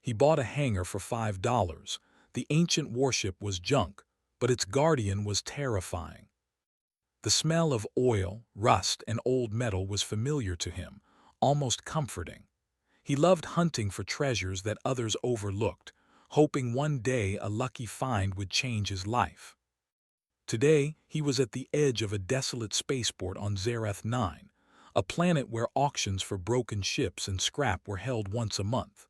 He bought a hangar for $5. The ancient warship was junk, but its guardian was terrifying. The smell of oil, rust, and old metal was familiar to him, almost comforting. He loved hunting for treasures that others overlooked, hoping one day a lucky find would change his life. Today, he was at the edge of a desolate spaceport on Zereth 9, a planet where auctions for broken ships and scrap were held once a month.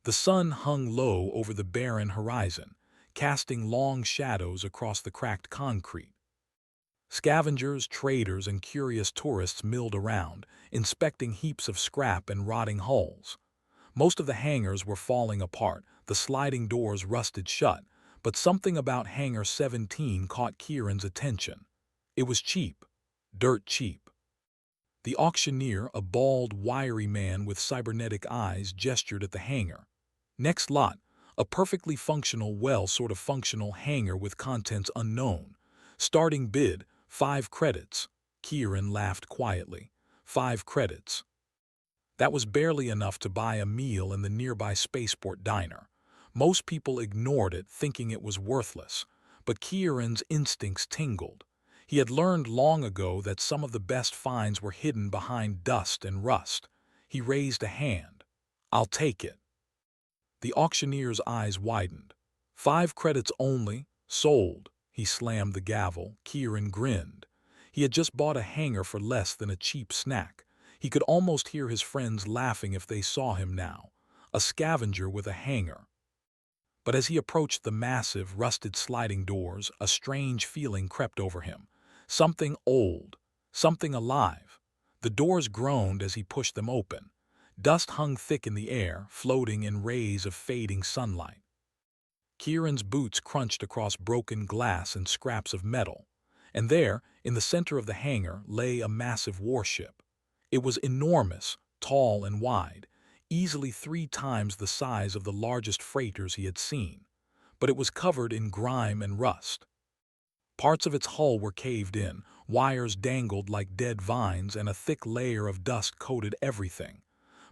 The sun hung low over the barren horizon, casting long shadows across the cracked concrete. Scavengers, traders, and curious tourists milled around, inspecting heaps of scrap and rotting hulls. Most of the hangars were falling apart, the sliding doors rusted shut, but something about Hangar 17 caught Kieran's attention. It was cheap, dirt cheap. The auctioneer, a bald, wiry man with cybernetic eyes, gestured at the hangar. Next lot, a perfectly functional, sort of functional hangar with contents unknown. Starting bid, 5 credits. Kieran laughed quietly. 5 credits. That was barely enough to buy a meal in the nearby spaceport diner. Most people ignored it, thinking it was worthless. But Kieran's instincts tingled. He had learned long ago that some of the best finds were hidden behind dust and rust. He raised a hand. "I'll take it." The auctioneer's eyes widened. 5 credits only, sold. He slammed the gavel. Kieran grinned. He had just bought a hangar for less than a cheap snack. He could almost hear his friends laughing if they saw him now. A scavenger with a hangar. But as he approached the massive, rusted sliding doors, a strange feeling crept over him. Something old, something alive. The doors groaned as he pushed them open. Dust hung thick in the air, floating in rays of fading sunlight. Kieran's boots crunched across broken glass and scraps of metal. And there, in the center of the hangar, lay a massive warship. It was enormous, tall and wide, easily 3 times the size of the largest freighters he had seen. But it was covered in grime and rust. Parts of its hull were caved in, wires dangled like dead vines, and a thick layer of dust coated everything.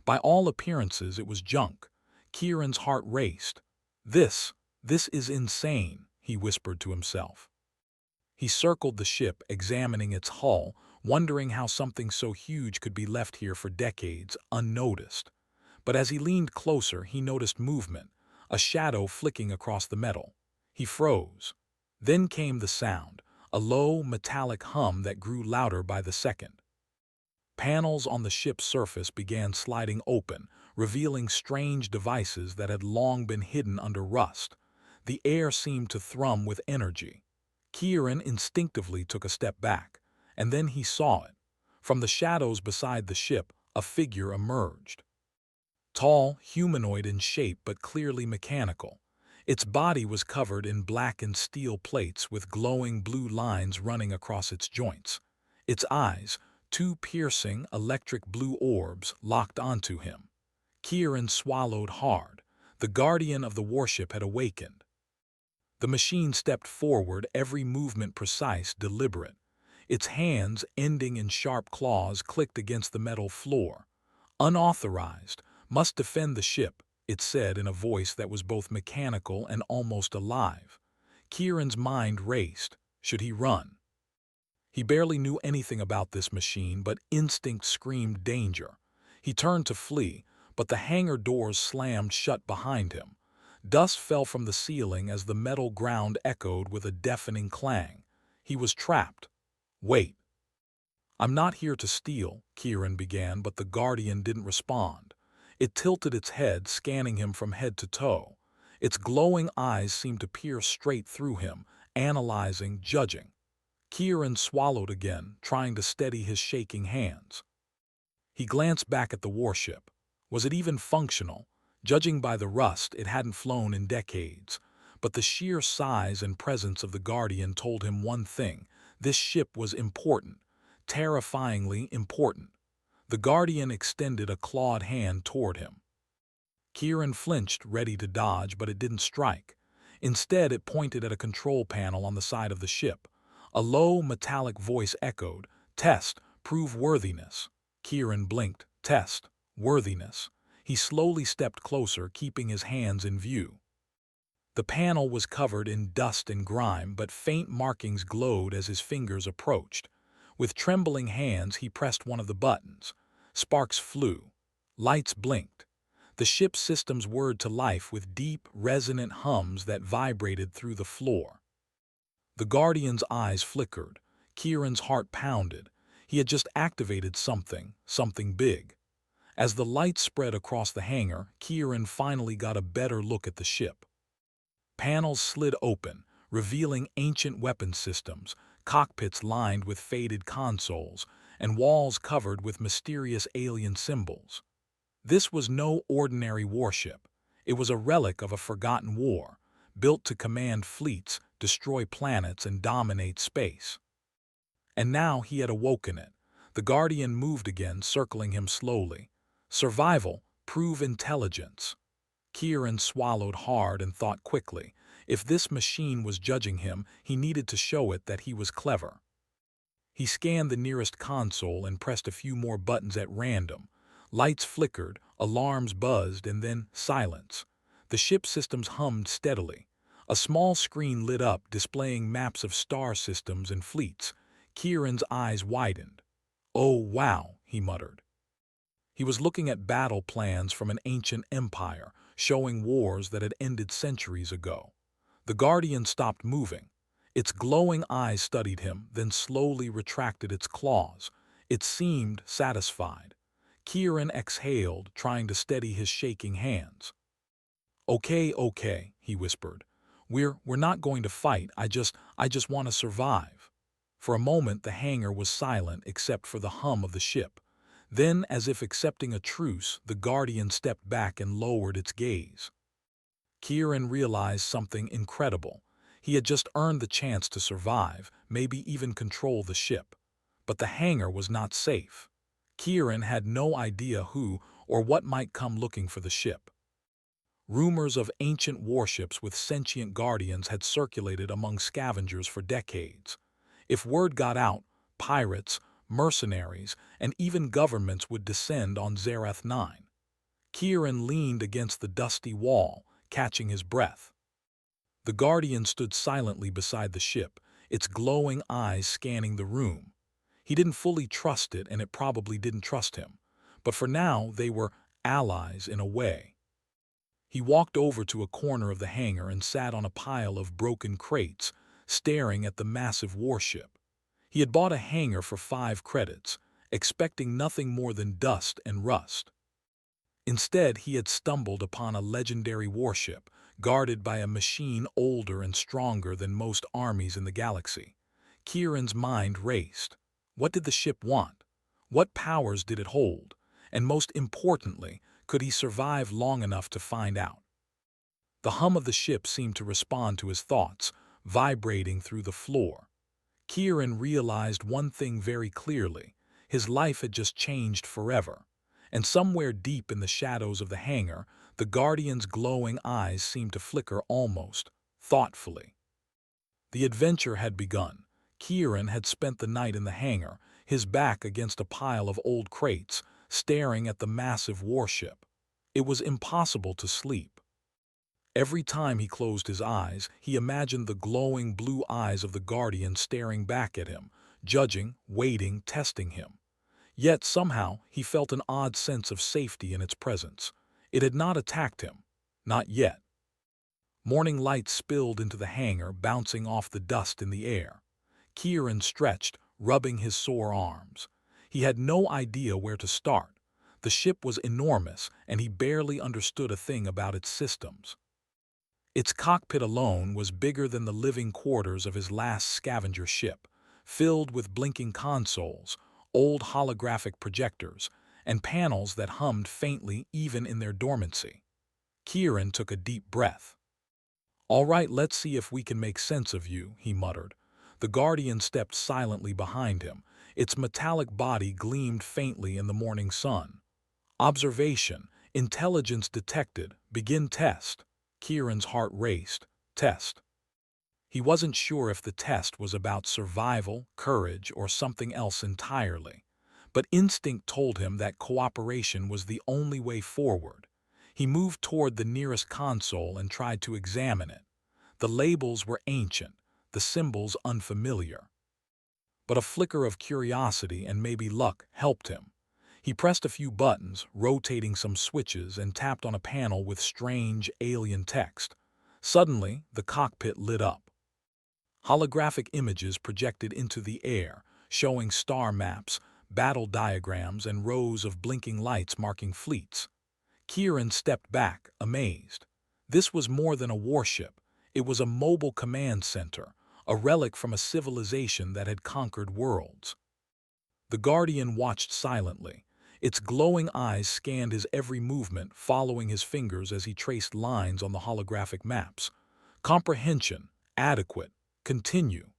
By all appearances, it was junk. Kieran's heart raced. This is insane," he whispered to himself. He circled the ship, examining its hull, wondering how something so huge could be left here for decades, unnoticed. But as he leaned closer, he noticed movement, a shadow flicking across the metal. He froze. Then came the sound, a low, metallic hum that grew louder by the second. Panels on the ship's surface began sliding open, revealing strange devices that had long been hidden under rust. The air seemed to thrum with energy. Kieran instinctively took a step back, and then he saw it. From the shadows beside the ship, a figure emerged. Tall, humanoid in shape but clearly mechanical. Its body was covered in blackened steel plates with glowing blue lines running across its joints. Its eyes, 2 piercing, electric blue orbs, locked onto him. Kieran swallowed hard. The guardian of the warship had awakened. The machine stepped forward, every movement precise, deliberate. Its hands, ending in sharp claws, clicked against the metal floor. "Unauthorized. Must defend the ship," it said in a voice that was both mechanical and almost alive. Kieran's mind raced. Should he run? He barely knew anything about this machine, but instinct screamed danger. He turned to flee, but the hangar doors slammed shut behind him. Dust fell from the ceiling as the metal ground echoed with a deafening clang. He was trapped. "Wait." "I'm not here to steal," Kieran began, but the guardian didn't respond. It tilted its head, scanning him from head to toe. Its glowing eyes seemed to peer straight through him, analyzing, judging. Kieran swallowed again, trying to steady his shaking hands. He glanced back at the warship. Was it even functional? Judging by the rust, it hadn't flown in decades. But the sheer size and presence of the Guardian told him one thing: this ship was important, terrifyingly important. The Guardian extended a clawed hand toward him. Kieran flinched, ready to dodge, but it didn't strike. Instead, it pointed at a control panel on the side of the ship. A low, metallic voice echoed, "Test, prove worthiness." Kieran blinked. "Test, worthiness." He slowly stepped closer, keeping his hands in view. The panel was covered in dust and grime, but faint markings glowed as his fingers approached. With trembling hands, he pressed one of the buttons. Sparks flew. Lights blinked. The ship's systems whirred to life with deep, resonant hums that vibrated through the floor. The Guardian's eyes flickered. Kieran's heart pounded. He had just activated something big. As the light spread across the hangar, Kieran finally got a better look at the ship. Panels slid open, revealing ancient weapon systems, cockpits lined with faded consoles, and walls covered with mysterious alien symbols. This was no ordinary warship. It was a relic of a forgotten war, built to command fleets, destroy planets, and dominate space. And now he had awoken it. The Guardian moved again, circling him slowly. Survival, prove intelligence. Kieran swallowed hard and thought quickly. If this machine was judging him, he needed to show it that he was clever. He scanned the nearest console and pressed a few more buttons at random. Lights flickered, alarms buzzed, and then silence. The ship systems hummed steadily. A small screen lit up, displaying maps of star systems and fleets. Kieran's eyes widened. "Oh, wow," he muttered. He was looking at battle plans from an ancient empire, showing wars that had ended centuries ago. The Guardian stopped moving. Its glowing eyes studied him, then slowly retracted its claws. It seemed satisfied. Kieran exhaled, trying to steady his shaking hands. Okay, he whispered. We're not going to fight. I just want to survive." For a moment, the hangar was silent except for the hum of the ship. Then, as if accepting a truce, the Guardian stepped back and lowered its gaze. Kieran realized something incredible. He had just earned the chance to survive, maybe even control the ship. But the hangar was not safe. Kieran had no idea who or what might come looking for the ship. Rumors of ancient warships with sentient guardians had circulated among scavengers for decades. If word got out, pirates, mercenaries, and even governments would descend on Zerath 9. Kieran leaned against the dusty wall, catching his breath. The Guardian stood silently beside the ship, its glowing eyes scanning the room. He didn't fully trust it, and it probably didn't trust him. But for now, they were allies in a way. He walked over to a corner of the hangar and sat on a pile of broken crates, staring at the massive warship. He had bought a hangar for 5 credits, expecting nothing more than dust and rust. Instead, he had stumbled upon a legendary warship, guarded by a machine older and stronger than most armies in the galaxy. Kieran's mind raced. What did the ship want? What powers did it hold? And most importantly, could he survive long enough to find out? The hum of the ship seemed to respond to his thoughts, vibrating through the floor. Kieran realized one thing very clearly. His life had just changed forever. And somewhere deep in the shadows of the hangar, the Guardian's glowing eyes seemed to flicker almost thoughtfully. The adventure had begun. Kieran had spent the night in the hangar, his back against a pile of old crates, staring at the massive warship. It was impossible to sleep. Every time he closed his eyes, he imagined the glowing blue eyes of the Guardian staring back at him, judging, waiting, testing him. Yet somehow he felt an odd sense of safety in its presence. It had not attacked him. Not yet. Morning light spilled into the hangar, bouncing off the dust in the air. Kieran stretched, rubbing his sore arms. He had no idea where to start. The ship was enormous, and he barely understood a thing about its systems. Its cockpit alone was bigger than the living quarters of his last scavenger ship, filled with blinking consoles, old holographic projectors, and panels that hummed faintly even in their dormancy. Kieran took a deep breath. "All right, let's see if we can make sense of you," he muttered. The Guardian stepped silently behind him. Its metallic body gleamed faintly in the morning sun. Observation. Intelligence detected. Begin test. Kieran's heart raced. Test. He wasn't sure if the test was about survival, courage, or something else entirely. but instinct told him that cooperation was the only way forward. He moved toward the nearest console and tried to examine it. The labels were ancient, the symbols unfamiliar. But a flicker of curiosity and maybe luck helped him. He pressed a few buttons, rotating some switches, and tapped on a panel with strange, alien text. Suddenly, the cockpit lit up. Holographic images projected into the air, showing star maps, battle diagrams, and rows of blinking lights marking fleets. Kieran stepped back, amazed. This was more than a warship. It was a mobile command center, a relic from a civilization that had conquered worlds. The Guardian watched silently. Its glowing eyes scanned his every movement, following his fingers as he traced lines on the holographic maps. Comprehension, adequate, continue.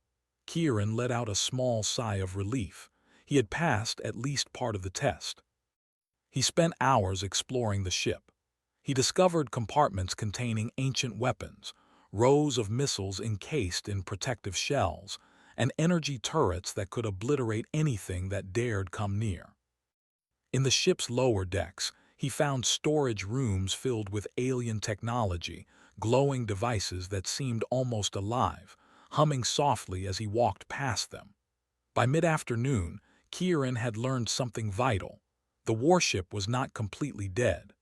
Kieran let out a small sigh of relief. He had passed at least part of the test. He spent hours exploring the ship. He discovered compartments containing ancient weapons, rows of missiles encased in protective shells, and energy turrets that could obliterate anything that dared come near. In the ship's lower decks, he found storage rooms filled with alien technology, glowing devices that seemed almost alive, humming softly as he walked past them. By mid-afternoon, Kieran had learned something vital. The warship was not completely dead.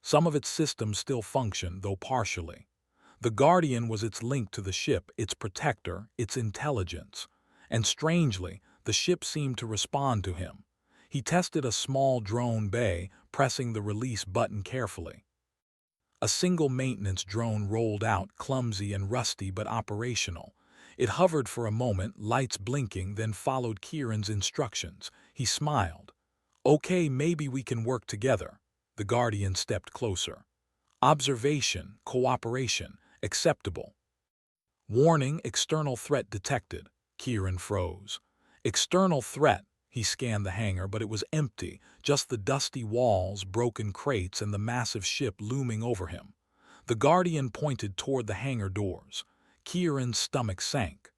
Some of its systems still functioned, though partially. The Guardian was its link to the ship, its protector, its intelligence. And strangely, the ship seemed to respond to him. He tested a small drone bay, pressing the release button carefully. A single maintenance drone rolled out, clumsy and rusty but operational. It hovered for a moment, lights blinking, then followed Kieran's instructions. He smiled. "Okay, maybe we can work together." The Guardian stepped closer. Observation, cooperation, acceptable. Warning, external threat detected. Kieran froze. External threat. He scanned the hangar, but it was empty, just the dusty walls, broken crates, and the massive ship looming over him. The Guardian pointed toward the hangar doors. Kieran's stomach sank.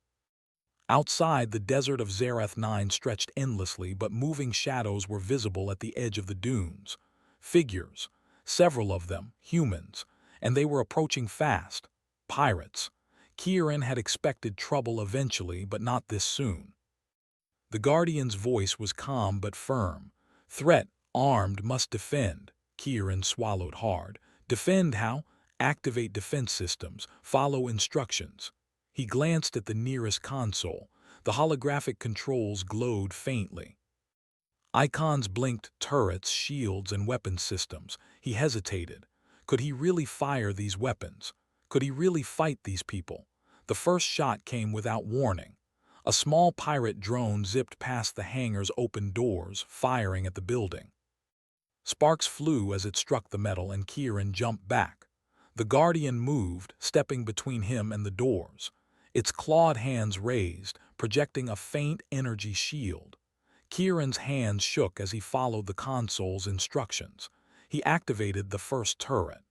Outside, the desert of Zerath 9 stretched endlessly, but moving shadows were visible at the edge of the dunes. Figures, several of them, humans, and they were approaching fast. Pirates. Kieran had expected trouble eventually, but not this soon. The Guardian's voice was calm but firm. "Threat, armed, must defend." Kieran swallowed hard. "Defend how?" "Activate defense systems. Follow instructions." He glanced at the nearest console. The holographic controls glowed faintly. Icons blinked, turrets, shields, and weapon systems. He hesitated. Could he really fire these weapons? Could he really fight these people? The first shot came without warning. A small pirate drone zipped past the hangar's open doors, firing at the building. Sparks flew as it struck the metal, and Kieran jumped back. The Guardian moved, stepping between him and the doors. Its clawed hands raised, projecting a faint energy shield. Kieran's hands shook as he followed the console's instructions. He activated the first turret.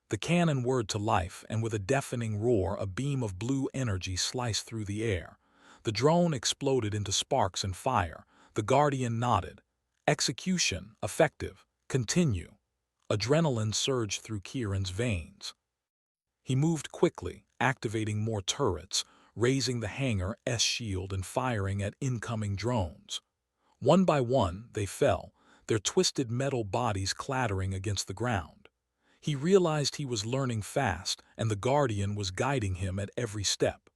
The cannon whirred to life, and with a deafening roar, a beam of blue energy sliced through the air. The drone exploded into sparks and fire. The Guardian nodded. "Execution, effective. Continue." Adrenaline surged through Kieran's veins. He moved quickly, activating more turrets, raising the hangar's shield and firing at incoming drones. One by one, they fell, their twisted metal bodies clattering against the ground. He realized he was learning fast, and the Guardian was guiding him at every step.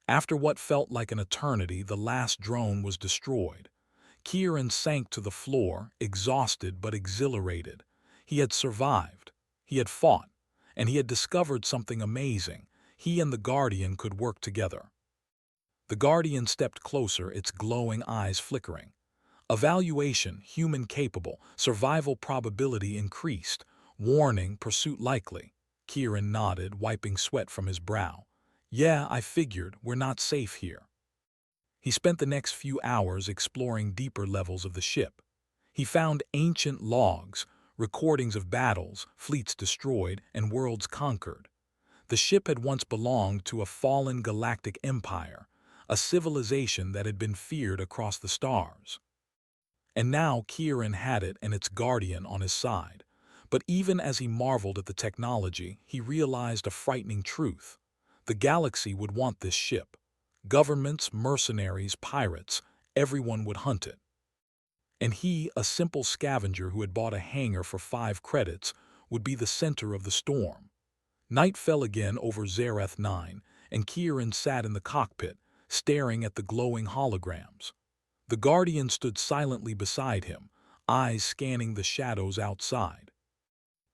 After what felt like an eternity, the last drone was destroyed. Kieran sank to the floor, exhausted but exhilarated. He had survived. He had fought. And he had discovered something amazing. He and the Guardian could work together. The Guardian stepped closer, its glowing eyes flickering. Evaluation, human capable. Survival probability increased. Warning, pursuit likely. Kieran nodded, wiping sweat from his brow. "Yeah, I figured. We're not safe here." He spent the next few hours exploring deeper levels of the ship. He found ancient logs, recordings of battles, fleets destroyed, and worlds conquered. The ship had once belonged to a fallen galactic empire, a civilization that had been feared across the stars. And now Kieran had it and its guardian on his side. But even as he marveled at the technology, he realized a frightening truth. The galaxy would want this ship. Governments, mercenaries, pirates, everyone would hunt it. And he, a simple scavenger who had bought a hangar for 5 credits, would be the center of the storm. Night fell again over Zareth 9, and Kieran sat in the cockpit, staring at the glowing holograms. The Guardian stood silently beside him, eyes scanning the shadows outside.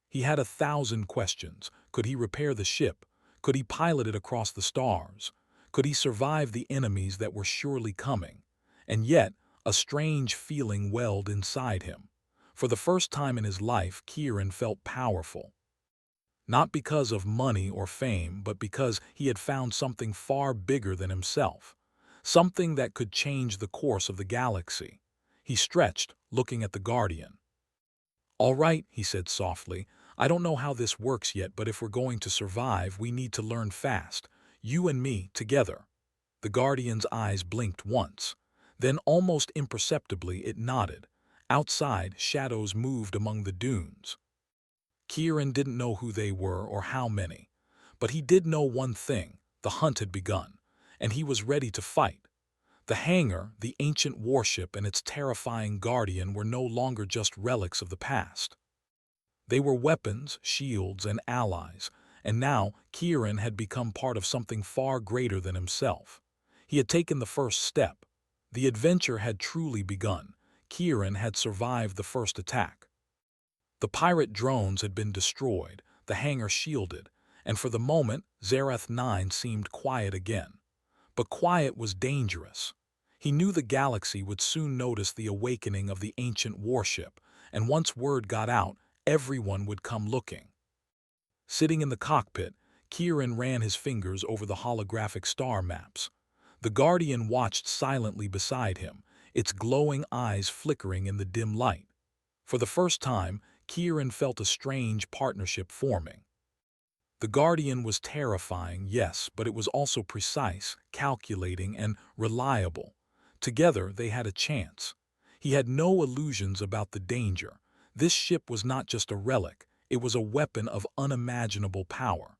He had 1,000 questions. Could he repair the ship? Could he pilot it across the stars? Could he survive the enemies that were surely coming? And yet, a strange feeling welled inside him. For the first time in his life, Kieran felt powerful. Not because of money or fame, but because he had found something far bigger than himself. Something that could change the course of the galaxy. He stretched, looking at the Guardian. "All right," he said softly, "I don't know how this works yet, but if we're going to survive, we need to learn fast. You and me, together." The Guardian's eyes blinked once. Then, almost imperceptibly, it nodded. Outside, shadows moved among the dunes. Kieran didn't know who they were or how many. But he did know one thing: the hunt had begun, and he was ready to fight. The hangar, the ancient warship, and its terrifying guardian were no longer just relics of the past. They were weapons, shields, and allies, and now Kieran had become part of something far greater than himself. He had taken the first step. The adventure had truly begun. Kieran had survived the first attack. The pirate drones had been destroyed, the hangar shielded, and for the moment, Zareth 9 seemed quiet again. But quiet was dangerous. He knew the galaxy would soon notice the awakening of the ancient warship, and once word got out, everyone would come looking. Sitting in the cockpit, Kieran ran his fingers over the holographic star maps. The Guardian watched silently beside him, its glowing eyes flickering in the dim light. For the first time, Kieran felt a strange partnership forming. The Guardian was terrifying, yes, but it was also precise, calculating, and reliable. Together, they had a chance. He had no illusions about the danger. This ship was not just a relic, it was a weapon of unimaginable power.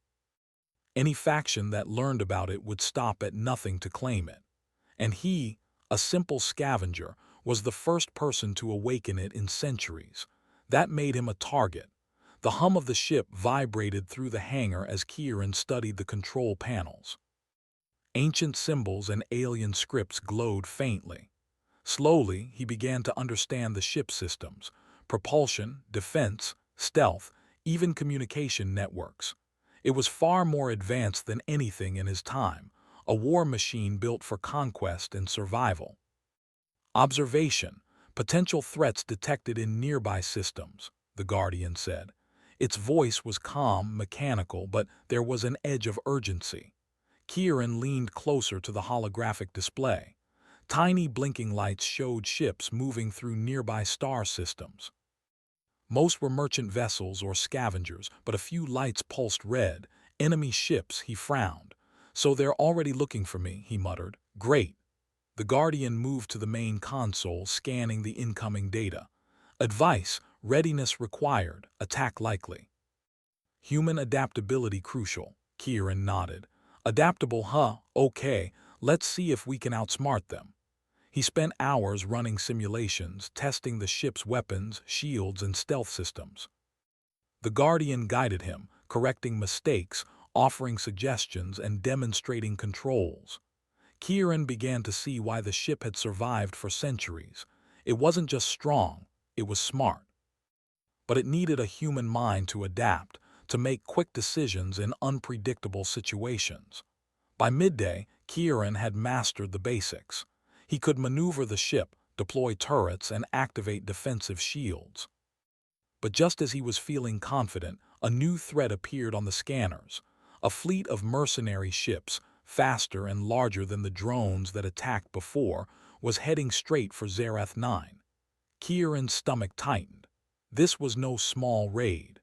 Any faction that learned about it would stop at nothing to claim it. And he, a simple scavenger, was the first person to awaken it in centuries. That made him a target. The hum of the ship vibrated through the hangar as Kieran studied the control panels. Ancient symbols and alien scripts glowed faintly. Slowly, he began to understand the ship systems: propulsion, defense, stealth, even communication networks. It was far more advanced than anything in his time, a war machine built for conquest and survival. Observation: potential threats detected in nearby systems, the Guardian said. Its voice was calm, mechanical, but there was an edge of urgency. Kieran leaned closer to the holographic display. Tiny blinking lights showed ships moving through nearby star systems. Most were merchant vessels or scavengers, but a few lights pulsed red. Enemy ships, he frowned. "So they're already looking for me," he muttered. "Great." The Guardian moved to the main console, scanning the incoming data. Advice: readiness required, attack likely. Human adaptability crucial, Kieran nodded. Adaptable, huh? Okay, let's see if we can outsmart them. He spent hours running simulations, testing the ship's weapons, shields, and stealth systems. The Guardian guided him, correcting mistakes, offering suggestions, and demonstrating controls. Kieran began to see why the ship had survived for centuries. It wasn't just strong, it was smart. But it needed a human mind to adapt, to make quick decisions in unpredictable situations. By midday, Kieran had mastered the basics. He could maneuver the ship, deploy turrets, and activate defensive shields. But just as he was feeling confident, a new threat appeared on the scanners. A fleet of mercenary ships, faster and larger than the drones that attacked before, was heading straight for Zareth 9. Kieran's stomach tightened. This was no small raid.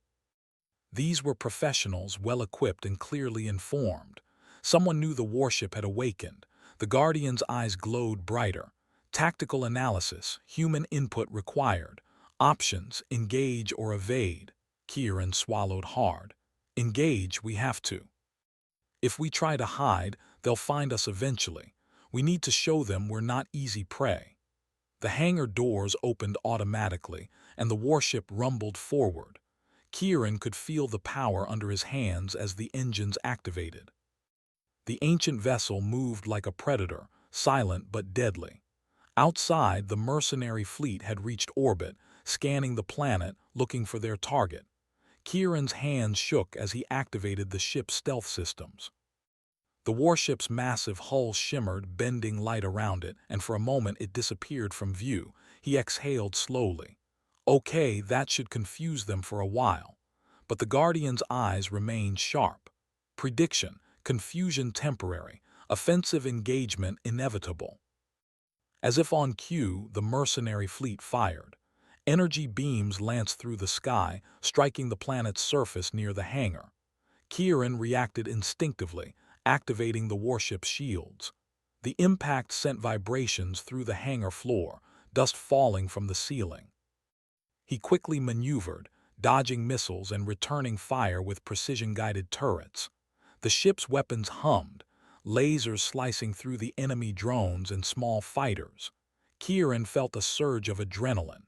These were professionals, well-equipped and clearly informed. Someone knew the warship had awakened. The Guardian's eyes glowed brighter. Tactical analysis, human input required. Options, engage or evade. Kieran swallowed hard. Engage, we have to. If we try to hide, they'll find us eventually. We need to show them we're not easy prey. The hangar doors opened automatically, and the warship rumbled forward. Kieran could feel the power under his hands as the engines activated. The ancient vessel moved like a predator, silent but deadly. Outside, the mercenary fleet had reached orbit, scanning the planet, looking for their target. Kieran's hands shook as he activated the ship's stealth systems. The warship's massive hull shimmered, bending light around it, and for a moment it disappeared from view. He exhaled slowly. Okay, that should confuse them for a while. But the Guardian's eyes remained sharp. Prediction, confusion temporary, offensive engagement inevitable. As if on cue, the mercenary fleet fired. Energy beams lanced through the sky, striking the planet's surface near the hangar. Kieran reacted instinctively, activating the warship's shields. The impact sent vibrations through the hangar floor, dust falling from the ceiling. He quickly maneuvered, dodging missiles and returning fire with precision-guided turrets. The ship's weapons hummed, lasers slicing through the enemy drones and small fighters. Kieran felt a surge of adrenaline.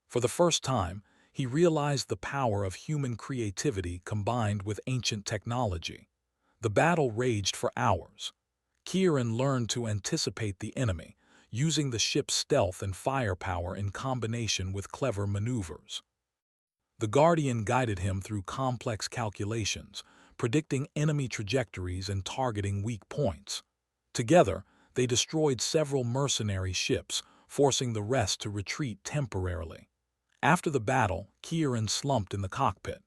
For the first time, he realized the power of human creativity combined with ancient technology. The battle raged for hours. Kieran learned to anticipate the enemy, using the ship's stealth and firepower in combination with clever maneuvers. The Guardian guided him through complex calculations, predicting enemy trajectories and targeting weak points. Together, they destroyed several mercenary ships, forcing the rest to retreat temporarily. After the battle, Kieran slumped in the cockpit.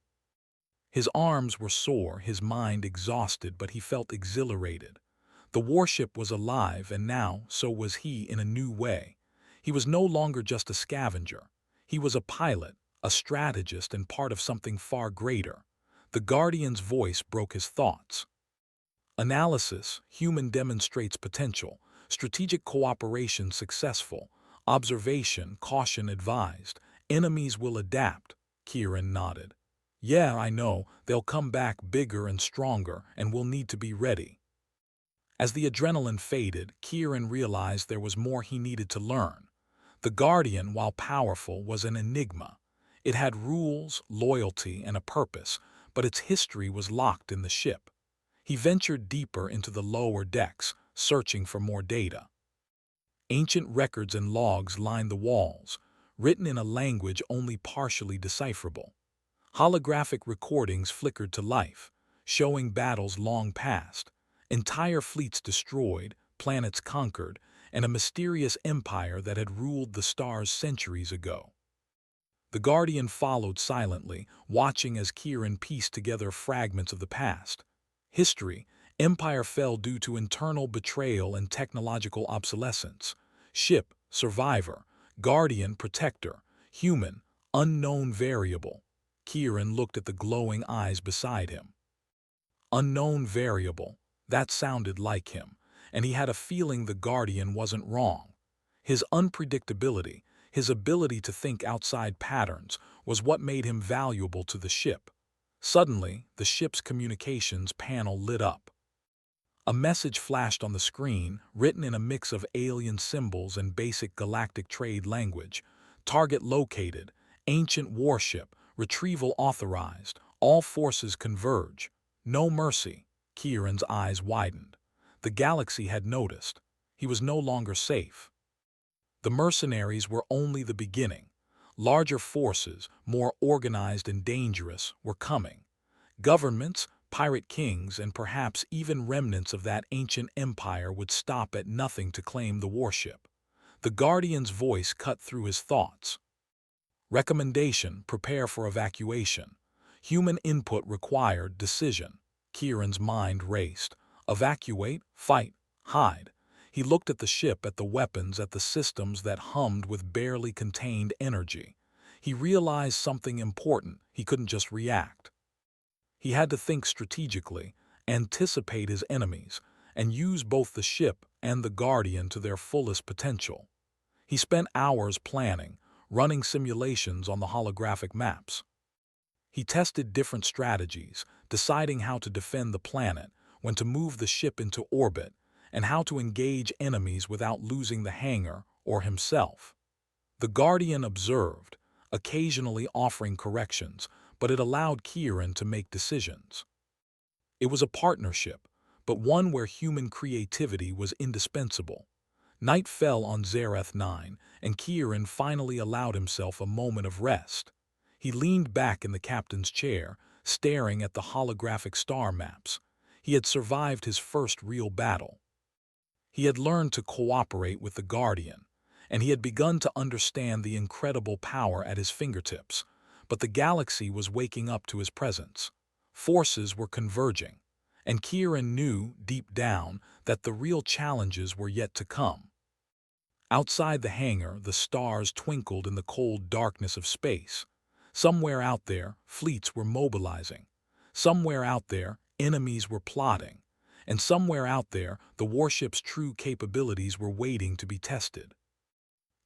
His arms were sore, his mind exhausted, but he felt exhilarated. The warship was alive, and now so was he in a new way. He was no longer just a scavenger. He was a pilot, a strategist, and part of something far greater. The Guardian's voice broke his thoughts. Analysis, human demonstrates potential. Strategic cooperation successful. Observation, caution advised. Enemies will adapt. Kieran nodded. Yeah, I know, they'll come back bigger and stronger, and we'll need to be ready. As the adrenaline faded, Kieran realized there was more he needed to learn. The Guardian, while powerful, was an enigma. It had rules, loyalty, and a purpose, but its history was locked in the ship. He ventured deeper into the lower decks, searching for more data. Ancient records and logs lined the walls, written in a language only partially decipherable. Holographic recordings flickered to life, showing battles long past, entire fleets destroyed, planets conquered, and a mysterious empire that had ruled the stars centuries ago. The Guardian followed silently, watching as Kieran pieced together fragments of the past. History, empire fell due to internal betrayal and technological obsolescence. Ship, survivor. Guardian, protector. Human, unknown variable. Kieran looked at the glowing eyes beside him. Unknown variable. That sounded like him, and he had a feeling the Guardian wasn't wrong. His unpredictability, his ability to think outside patterns, was what made him valuable to the ship. Suddenly, the ship's communications panel lit up. A message flashed on the screen, written in a mix of alien symbols and basic galactic trade language. Target located. Ancient warship. Retrieval authorized. All forces converge. No mercy. Kieran's eyes widened. The galaxy had noticed. He was no longer safe. The mercenaries were only the beginning. Larger forces, more organized and dangerous, were coming. Governments, pirate kings, and perhaps even remnants of that ancient empire would stop at nothing to claim the warship. The Guardian's voice cut through his thoughts. Recommendation: prepare for evacuation. Human input required. Decision. Kieran's mind raced. Evacuate, fight, hide. He looked at the ship, at the weapons, at the systems that hummed with barely contained energy. He realized something important. He couldn't just react. He had to think strategically, anticipate his enemies, and use both the ship and the Guardian to their fullest potential. He spent hours planning, running simulations on the holographic maps. He tested different strategies, deciding how to defend the planet, when to move the ship into orbit, and how to engage enemies without losing the hangar or himself. The Guardian observed, occasionally offering corrections, but it allowed Kieran to make decisions. It was a partnership, but one where human creativity was indispensable. Night fell on Zareth 9, and Kieran finally allowed himself a moment of rest. He leaned back in the captain's chair, staring at the holographic star maps. He had survived his first real battle. He had learned to cooperate with the Guardian, and he had begun to understand the incredible power at his fingertips. But the galaxy was waking up to his presence. Forces were converging, and Kieran knew, deep down, that the real challenges were yet to come. Outside the hangar, the stars twinkled in the cold darkness of space. Somewhere out there, fleets were mobilizing. Somewhere out there, enemies were plotting. And somewhere out there, the warship's true capabilities were waiting to be tested.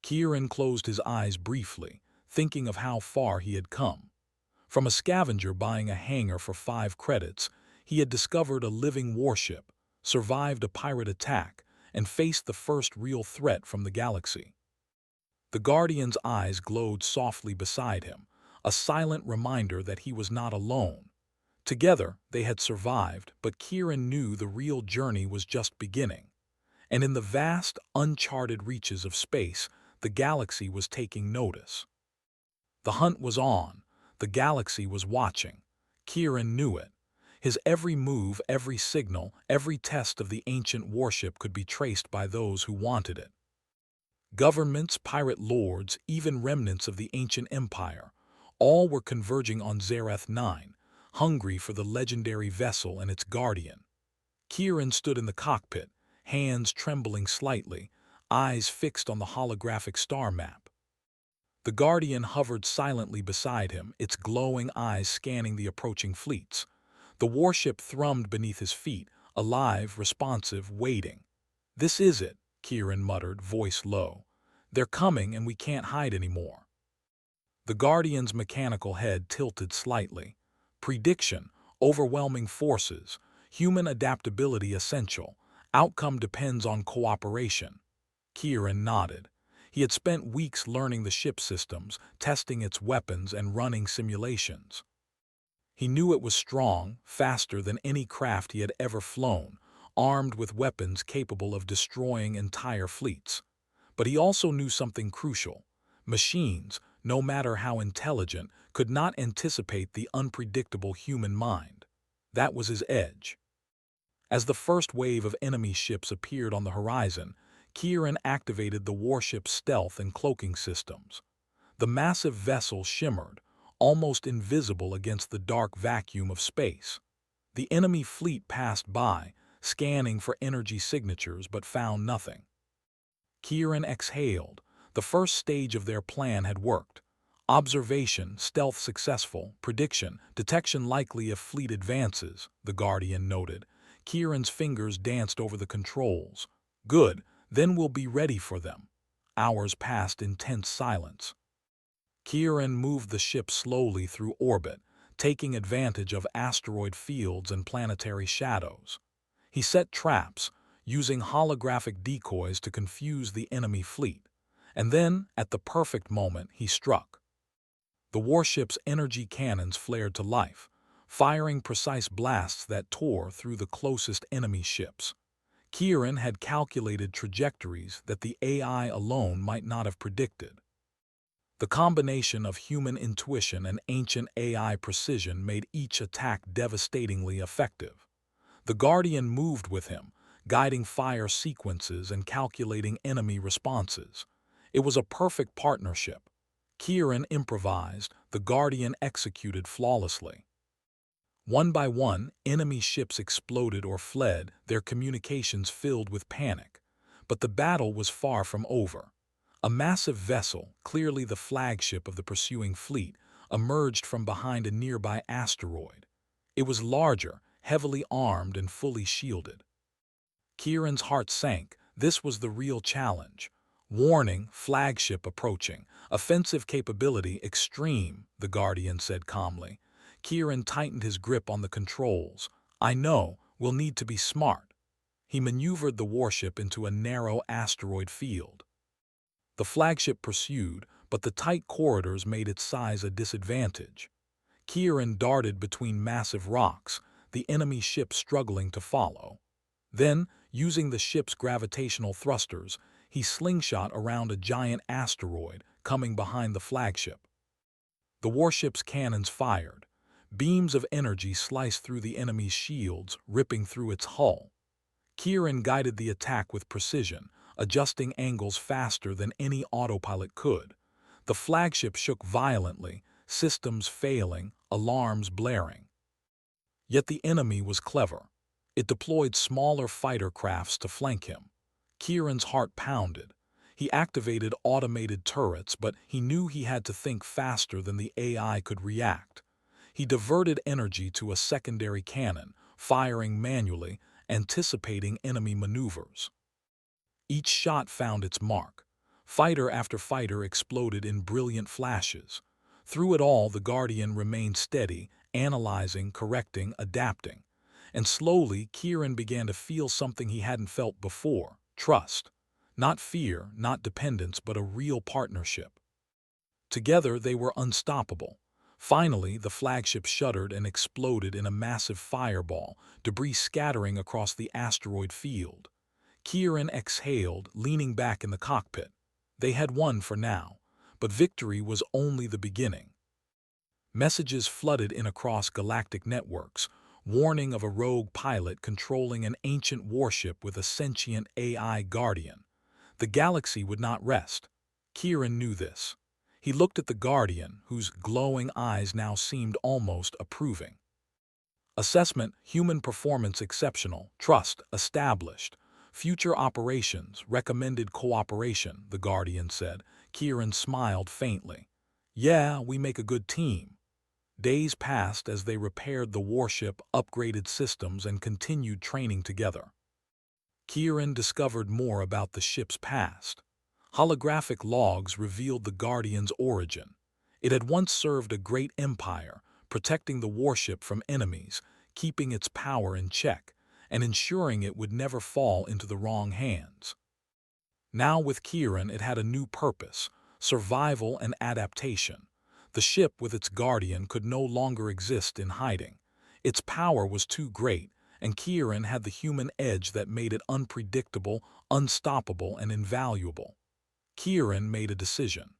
Kieran closed his eyes briefly, thinking of how far he had come. From a scavenger buying a hangar for 5 credits, he had discovered a living warship, survived a pirate attack, and faced the first real threat from the galaxy. The Guardian's eyes glowed softly beside him, a silent reminder that he was not alone. Together, they had survived, but Kieran knew the real journey was just beginning. And in the vast, uncharted reaches of space, the galaxy was taking notice. The hunt was on. The galaxy was watching. Kieran knew it. His every move, every signal, every test of the ancient warship could be traced by those who wanted it. Governments, pirate lords, even remnants of the ancient empire, all were converging on Zareth 9, hungry for the legendary vessel and its guardian. Kieran stood in the cockpit, hands trembling slightly, eyes fixed on the holographic star map. The Guardian hovered silently beside him, its glowing eyes scanning the approaching fleets. The warship thrummed beneath his feet, alive, responsive, waiting. "This is it," Kieran muttered, voice low. "They're coming and we can't hide anymore." The Guardian's mechanical head tilted slightly. Prediction, overwhelming forces, human adaptability essential, outcome depends on cooperation. Kieran nodded. He had spent weeks learning the ship systems, testing its weapons and running simulations. He knew it was strong, faster than any craft he had ever flown, armed with weapons capable of destroying entire fleets. But he also knew something crucial. Machines, no matter how intelligent, could not anticipate the unpredictable human mind. That was his edge. As the first wave of enemy ships appeared on the horizon, Kieran activated the warship's stealth and cloaking systems. The massive vessel shimmered, almost invisible against the dark vacuum of space. The enemy fleet passed by, scanning for energy signatures but found nothing. Kieran exhaled. The first stage of their plan had worked. Observation, stealth successful, prediction, detection likely if fleet advances, the Guardian noted. Kieran's fingers danced over the controls. Good, then we'll be ready for them. Hours passed in tense silence. Kieran moved the ship slowly through orbit, taking advantage of asteroid fields and planetary shadows. He set traps, using holographic decoys to confuse the enemy fleet. And then, at the perfect moment, he struck. The warship's energy cannons flared to life, firing precise blasts that tore through the closest enemy ships. Kieran had calculated trajectories that the AI alone might not have predicted. The combination of human intuition and ancient AI precision made each attack devastatingly effective. The Guardian moved with him, guiding fire sequences and calculating enemy responses. It was a perfect partnership. Kieran improvised, the Guardian executed flawlessly. One by one, enemy ships exploded or fled, their communications filled with panic. But the battle was far from over. A massive vessel, clearly the flagship of the pursuing fleet, emerged from behind a nearby asteroid. It was larger, heavily armed and fully shielded. Kieran's heart sank, This was the real challenge. Warning, flagship approaching. Offensive capability extreme, the Guardian said calmly. Kieran tightened his grip on the controls. I know, we'll need to be smart. He maneuvered the warship into a narrow asteroid field. The flagship pursued, but the tight corridors made its size a disadvantage. Kieran darted between massive rocks, the enemy ship struggling to follow. Then, using the ship's gravitational thrusters, he slingshot around a giant asteroid coming behind the flagship. The warship's cannons fired. Beams of energy sliced through the enemy's shields, ripping through its hull. Kieran guided the attack with precision, adjusting angles faster than any autopilot could. The flagship shook violently, systems failing, alarms blaring. Yet the enemy was clever. It deployed smaller fighter crafts to flank him. Kieran's heart pounded. He activated automated turrets, but he knew he had to think faster than the AI could react. He diverted energy to a secondary cannon, firing manually, anticipating enemy maneuvers. Each shot found its mark. Fighter after fighter exploded in brilliant flashes. Through it all, the Guardian remained steady, analyzing, correcting, adapting. And slowly, Kieran began to feel something he hadn't felt before: trust. Not fear, not dependence, but a real partnership. Together, they were unstoppable. Finally, the flagship shuddered and exploded in a massive fireball, debris scattering across the asteroid field. Kieran exhaled, leaning back in the cockpit. They had won for now, but victory was only the beginning. Messages flooded in across galactic networks, warning of a rogue pilot controlling an ancient warship with a sentient AI guardian. The galaxy would not rest. Kieran knew this. He looked at the Guardian, whose glowing eyes now seemed almost approving. Assessment: human performance exceptional, trust established. Future operations, recommended cooperation, the Guardian said. Kieran smiled faintly. Yeah, we make a good team. Days passed as they repaired the warship, upgraded systems, and continued training together. Kieran discovered more about the ship's past. Holographic logs revealed the Guardian's origin. It had once served a great empire, protecting the warship from enemies, keeping its power in check, and ensuring it would never fall into the wrong hands. Now with Kieran, it had a new purpose: survival and adaptation. The ship with its Guardian could no longer exist in hiding. Its power was too great, and Kieran had the human edge that made it unpredictable, unstoppable, and invaluable. Kieran made a decision.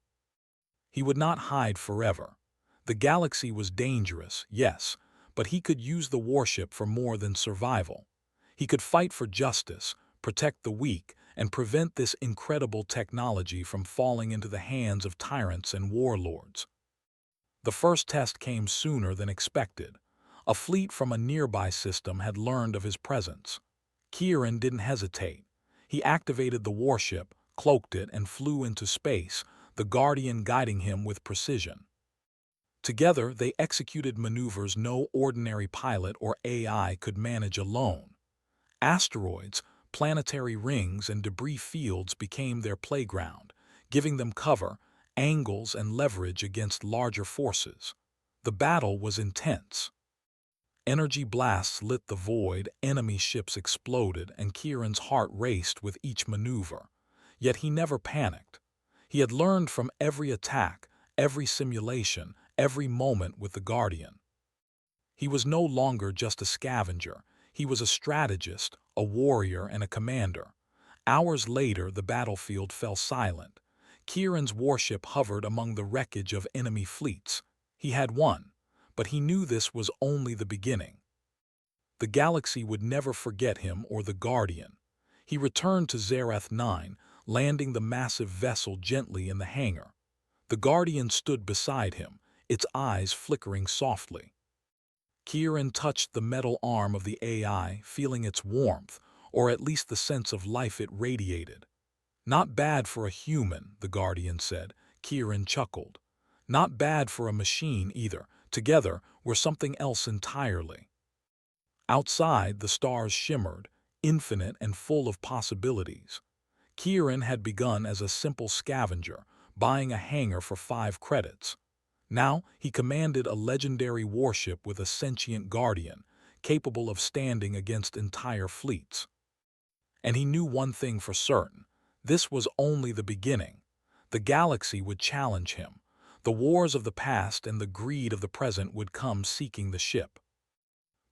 He would not hide forever. The galaxy was dangerous, yes, but he could use the warship for more than survival. He could fight for justice, protect the weak, and prevent this incredible technology from falling into the hands of tyrants and warlords. The first test came sooner than expected. A fleet from a nearby system had learned of his presence. Kieran didn't hesitate. He activated the warship, cloaked it, and flew into space, the Guardian guiding him with precision. Together, they executed maneuvers no ordinary pilot or AI could manage alone. Asteroids, planetary rings, and debris fields became their playground, giving them cover, angles, and leverage against larger forces. The battle was intense. Energy blasts lit the void, enemy ships exploded, and Kieran's heart raced with each maneuver. Yet he never panicked. He had learned from every attack, every simulation, every moment with the Guardian. He was no longer just a scavenger. He was a strategist, a warrior, and a commander. Hours later, the battlefield fell silent. Kieran's warship hovered among the wreckage of enemy fleets. He had won, but he knew this was only the beginning. The galaxy would never forget him or the Guardian. He returned to Zerath 9, landing the massive vessel gently in the hangar. The Guardian stood beside him, its eyes flickering softly. Kieran touched the metal arm of the AI, feeling its warmth, or at least the sense of life it radiated. Not bad for a human, the Guardian said. Kieran chuckled. Not bad for a machine either. Together were something else entirely. Outside, the stars shimmered, infinite and full of possibilities. Kieran had begun as a simple scavenger, buying a hangar for 5 credits. Now he commanded a legendary warship with a sentient guardian, capable of standing against entire fleets. And he knew one thing for certain: this was only the beginning. The galaxy would challenge him. The wars of the past and the greed of the present would come seeking the ship.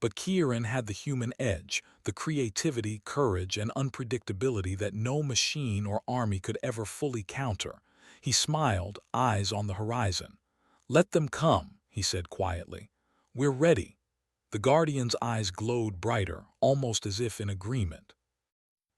But Kieran had the human edge, the creativity, courage, and unpredictability that no machine or army could ever fully counter. He smiled, eyes on the horizon. "Let them come," he said quietly. "We're ready." The Guardian's eyes glowed brighter, almost as if in agreement.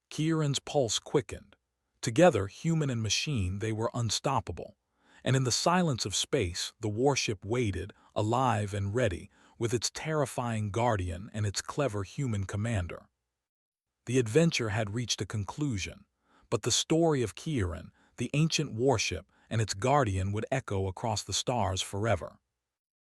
Kieran's pulse quickened. Together, human and machine, they were unstoppable. And in the silence of space, the warship waited, alive and ready, with its terrifying guardian and its clever human commander. The adventure had reached a conclusion, but the story of Kieran, the ancient warship, and its guardian would echo across the stars forever.